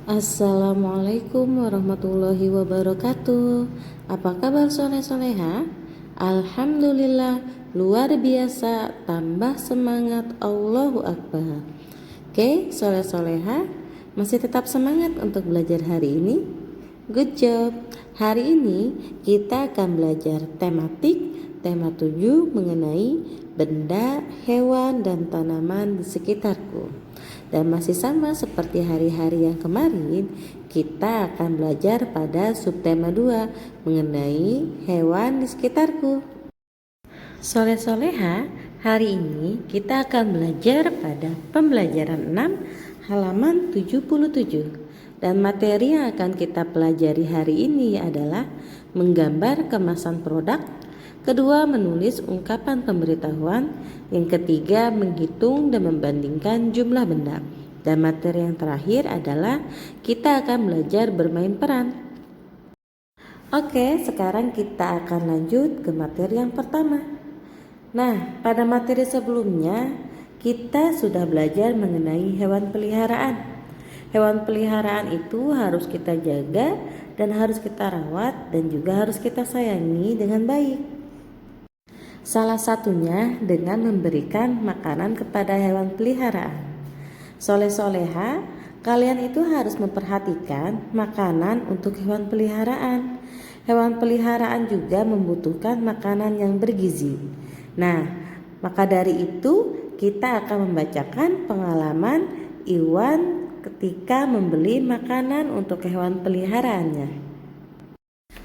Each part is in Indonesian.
Assalamualaikum warahmatullahi wabarakatuh. Apa kabar soleh-soleha? Alhamdulillah, luar biasa, tambah semangat, Allahu Akbar. Oke, soleh-soleha, masih tetap semangat untuk belajar hari ini? Good job. Hari ini kita akan belajar tema 7 mengenai benda, hewan, dan tanaman di sekitarku. Dan masih sama seperti hari-hari yang kemarin, kita akan belajar pada subtema 2 mengenai hewan di sekitarku. Soleh-soleha, hari ini kita akan belajar pada pembelajaran 6 halaman 77. Dan materi yang akan kita pelajari hari ini adalah menggambar kemasan produk, kedua menulis ungkapan pemberitahuan, yang ketiga menghitung dan membandingkan jumlah benda, dan materi yang terakhir adalah kita akan belajar bermain peran. Oke, sekarang kita akan lanjut ke materi yang pertama. Nah, pada materi sebelumnya kita sudah belajar mengenai hewan peliharaan. Hewan peliharaan itu harus kita jaga dan harus kita rawat dan juga harus kita sayangi dengan baik. Salah satunya dengan memberikan makanan kepada hewan peliharaan. Soleh-soleha, kalian itu harus memperhatikan makanan untuk hewan peliharaan. Hewan peliharaan juga membutuhkan makanan yang bergizi. Nah, maka dari itu kita akan membacakan pengalaman Iwan ketika membeli makanan untuk hewan peliharaannya.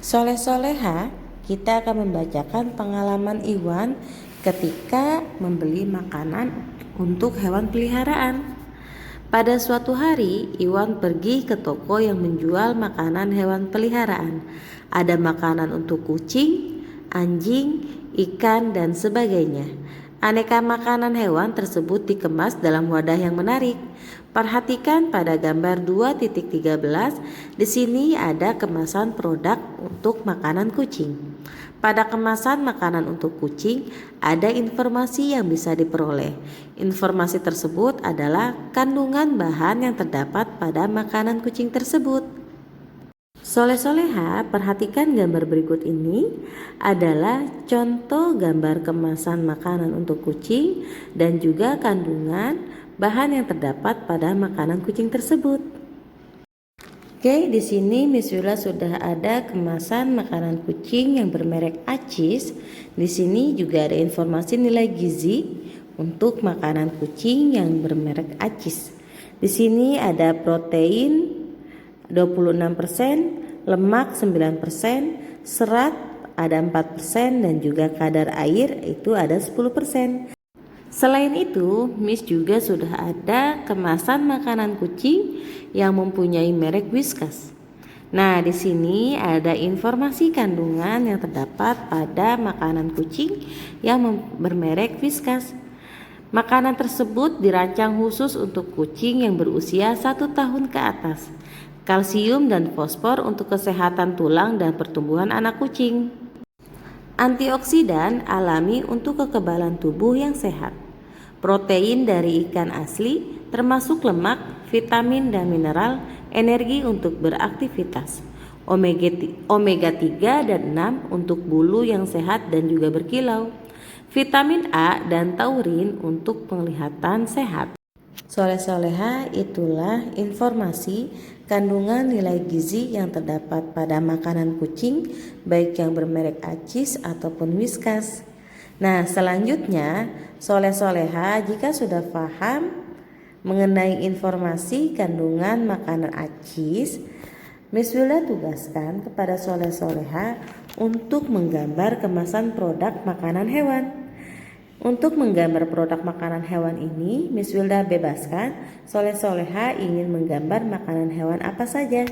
Soleh-soleha, kita akan membacakan pengalaman Iwan ketika membeli makanan untuk hewan peliharaan. Pada suatu hari, Iwan pergi ke toko yang menjual makanan hewan peliharaan. Ada makanan untuk kucing, anjing, ikan, dan sebagainya. Aneka makanan hewan tersebut dikemas dalam wadah yang menarik. Perhatikan pada gambar 2.13. Di sini ada kemasan produk untuk makanan kucing. Pada kemasan makanan untuk kucing ada informasi yang bisa diperoleh. Informasi tersebut adalah kandungan bahan yang terdapat pada makanan kucing tersebut. Soleh-soleha, perhatikan gambar berikut ini adalah contoh gambar kemasan makanan untuk kucing dan juga kandungan bahan yang terdapat pada makanan kucing tersebut. Oke, di sini Miss Yula sudah ada kemasan makanan kucing yang bermerek Acis. Di sini juga ada informasi nilai gizi untuk makanan kucing yang bermerek Acis. Di sini ada protein 26%, lemak 9%, serat ada 4% dan juga kadar air itu ada 10%. Selain itu, Miss juga sudah ada kemasan makanan kucing yang mempunyai merek Whiskas. Nah, di sini ada informasi kandungan yang terdapat pada makanan kucing yang bermerek Whiskas. Makanan tersebut dirancang khusus untuk kucing yang berusia 1 tahun ke atas. Kalsium dan fosfor untuk kesehatan tulang dan pertumbuhan anak kucing. Antioksidan alami untuk kekebalan tubuh yang sehat. Protein dari ikan asli termasuk lemak, vitamin dan mineral, energi untuk beraktivitas. Omega 3 dan 6 untuk bulu yang sehat dan juga berkilau. Vitamin A dan taurin untuk penglihatan sehat. Soleh-soleha, itulah informasi kandungan nilai gizi yang terdapat pada makanan kucing baik yang bermerek Acis ataupun Whiskas. Nah, selanjutnya soleh-soleha, jika sudah paham mengenai informasi kandungan makanan Acis, Miss Yula tugaskan kepada soleh-soleha untuk menggambar kemasan produk makanan hewan. Untuk menggambar produk makanan hewan ini, Miss Wilda bebaskan soleh-soleha ingin menggambar makanan hewan apa saja.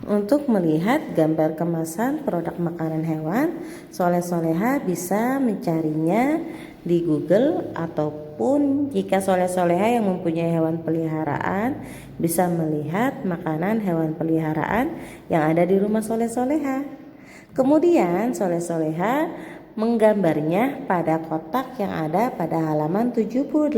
Untuk melihat gambar kemasan produk makanan hewan, soleh-soleha bisa mencarinya di Google ataupun jika soleh-soleha yang mempunyai hewan peliharaan bisa melihat makanan hewan peliharaan yang ada di rumah soleh-soleha. Kemudian soleh-soleha menggambarnya pada kotak yang ada pada halaman 78.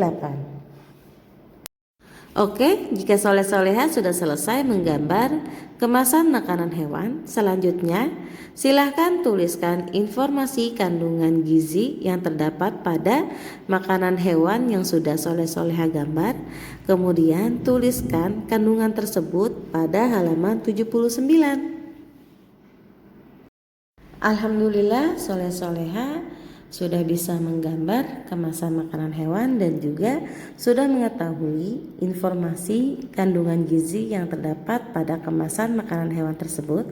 Oke, jika soleh-soleha sudah selesai menggambar kemasan makanan hewan, selanjutnya silahkan tuliskan informasi kandungan gizi yang terdapat pada makanan hewan yang sudah soleh-soleha gambar. Kemudian tuliskan kandungan tersebut pada halaman 79. Alhamdulillah, soleh-soleha sudah bisa menggambar kemasan makanan hewan dan juga sudah mengetahui informasi kandungan gizi yang terdapat pada kemasan makanan hewan tersebut.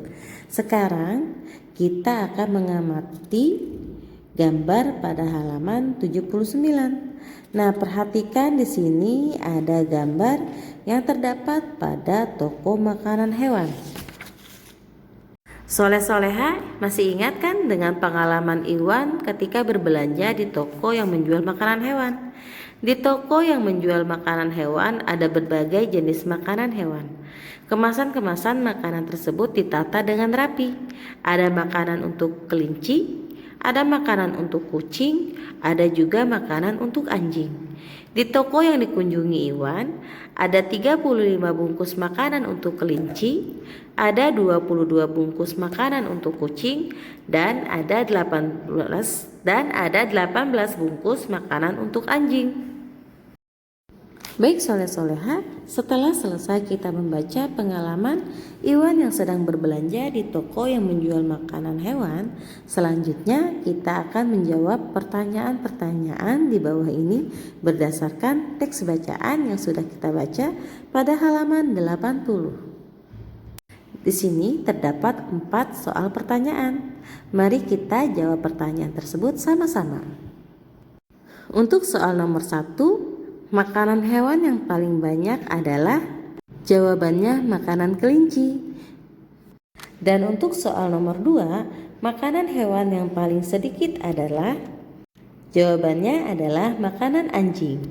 Sekarang kita akan mengamati gambar pada halaman 79. Nah, perhatikan di sini ada gambar yang terdapat pada toko makanan hewan. Soleh-soleha masih ingat kan dengan pengalaman Iwan ketika berbelanja di toko yang menjual makanan hewan? Di toko yang menjual makanan hewan ada berbagai jenis makanan hewan. Kemasan-kemasan makanan tersebut ditata dengan rapi. Ada makanan untuk kelinci, ada makanan untuk kucing, ada juga makanan untuk anjing. Di toko yang dikunjungi Iwan, ada 35 bungkus makanan untuk kelinci, ada 22 bungkus makanan untuk kucing, dan ada 18 bungkus makanan untuk anjing. Baik soleh-soleha, setelah selesai kita membaca pengalaman Iwan yang sedang berbelanja di toko yang menjual makanan hewan, selanjutnya kita akan menjawab pertanyaan-pertanyaan di bawah ini berdasarkan teks bacaan yang sudah kita baca pada halaman 80. Di sini terdapat 4 soal pertanyaan. Mari kita jawab pertanyaan tersebut sama-sama. Untuk soal nomor 1, makanan hewan yang paling banyak adalah? Jawabannya makanan kelinci. Dan untuk soal nomor 2, makanan hewan yang paling sedikit adalah? Jawabannya adalah makanan anjing.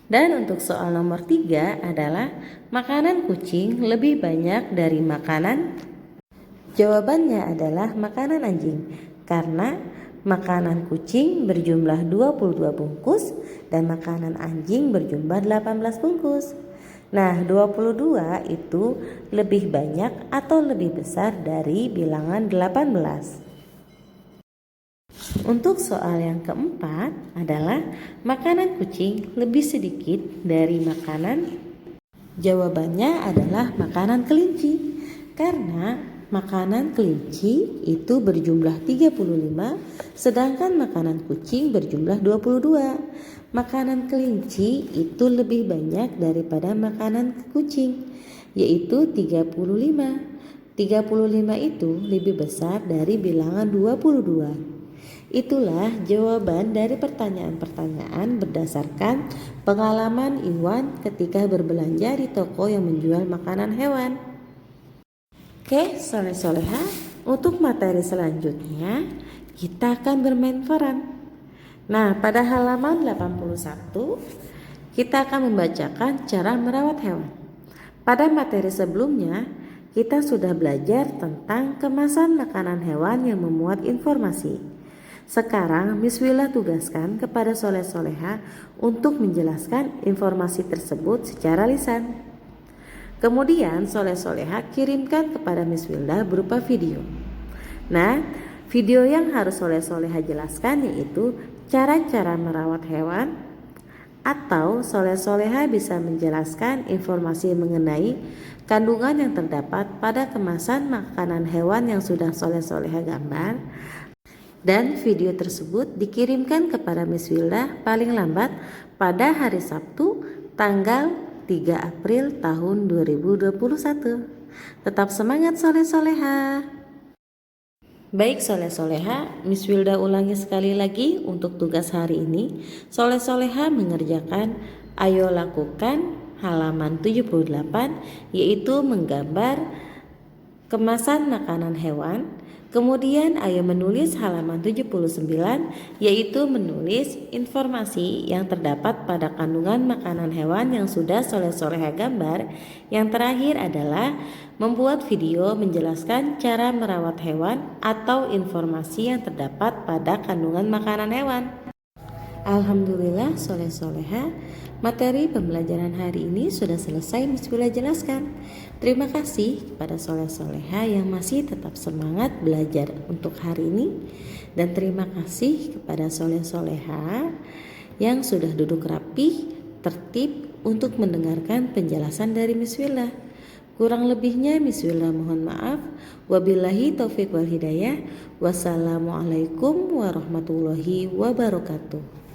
Dan untuk soal nomor 3 adalah makanan kucing lebih banyak dari makanan? Jawabannya adalah makanan anjing, karena makanan kucing berjumlah 22 bungkus dan makanan anjing berjumlah 18 bungkus. Nah, 22 itu lebih banyak atau lebih besar dari bilangan 18. Untuk soal yang keempat adalah makanan kucing lebih sedikit dari makanan? Jawabannya adalah makanan kelinci, karena makanan kelinci itu berjumlah 35, sedangkan makanan kucing berjumlah 22. Makanan kelinci itu lebih banyak daripada makanan kucing, yaitu 35. 35 itu lebih besar dari bilangan 22. Itulah jawaban dari pertanyaan-pertanyaan berdasarkan pengalaman Iwan ketika berbelanja di toko yang menjual makanan hewan. Oke, soleh-soleha, untuk materi selanjutnya kita akan bermain peran. Nah, pada halaman 81 kita akan membacakan cara merawat hewan. Pada materi sebelumnya kita sudah belajar tentang kemasan makanan hewan yang memuat informasi. Sekarang Miss Willa tugaskan kepada soleh-soleha untuk menjelaskan informasi tersebut secara lisan. Kemudian soleh-soleha kirimkan kepada Miss Wilda berupa video. Nah, video yang harus soleh-soleha jelaskan yaitu cara-cara merawat hewan, atau soleh-soleha bisa menjelaskan informasi mengenai kandungan yang terdapat pada kemasan makanan hewan yang sudah soleh-soleha gambar. Dan video tersebut dikirimkan kepada Miss Wilda paling lambat pada hari Sabtu tanggal 3 April tahun 2021. Tetap semangat soleh-soleha. Baik soleh-soleha, Miss Wilda ulangi sekali lagi untuk tugas hari ini. Soleh-soleha mengerjakan ayo lakukan halaman 78, yaitu menggambar kemasan makanan hewan. Kemudian ayo menulis halaman 79, yaitu menulis informasi yang terdapat pada kandungan makanan hewan yang sudah soleh-soleha gambar. Yang terakhir adalah membuat video menjelaskan cara merawat hewan atau informasi yang terdapat pada kandungan makanan hewan. Alhamdulillah soleh-soleha, materi pembelajaran hari ini sudah selesai Miss Wila jelaskan. Terima kasih kepada soleh-soleha yang masih tetap semangat belajar untuk hari ini. Dan terima kasih kepada soleh-soleha yang sudah duduk rapi, tertib untuk mendengarkan penjelasan dari Miss Wila. Kurang lebihnya Miss Wila mohon maaf. Wabillahi taufiq wal hidayah. Wassalamualaikum warahmatullahi wabarakatuh.